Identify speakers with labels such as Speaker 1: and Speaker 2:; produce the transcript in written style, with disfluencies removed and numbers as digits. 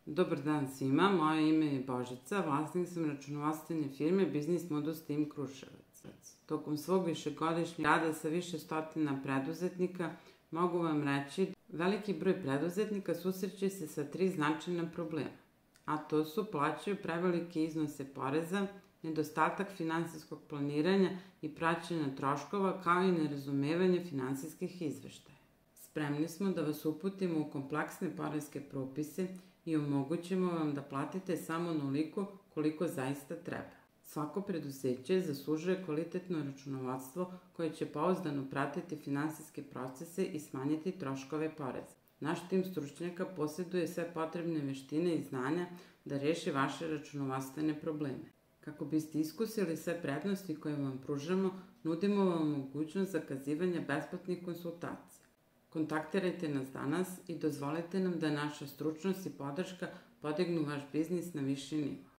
Speaker 1: Dobar dan svima, moje ime je Božica, vlasnik sam računovodstvene firme Biznis Modus Team Kruševac. Tokom svog višegodišnjeg rada sa više stotina preduzetnika mogu vam reći veliki broj preduzetnika susreće se sa 3 značajna problema, a to su plaćaju prevelike iznose poreza, nedostatak finansijskog planiranja i praćenja troškova, kao i nerazumevanje finansijskih izveštaja. Spremni smo da vas uputimo u kompleksne poreske propise i omogućimo vam da platite samo onoliko koliko zaista treba. Svako preduzeće zaslužuje kvalitetno računovodstvo koje će pouzdano pratiti finansijske procese i smanjiti troškove poreza. Naš tim stručnjaka posjeduje sve potrebne veštine i znanja da reši vaše računovodstvene probleme. Kako biste iskusili sve prednosti koje vam pružamo, nudimo vam mogućnost zakazivanja besplatnih konsultacija. Kontaktirajte nas danas i dozvolite nam da naša stručnost i podrška podignu vaš biznis na viši nivo.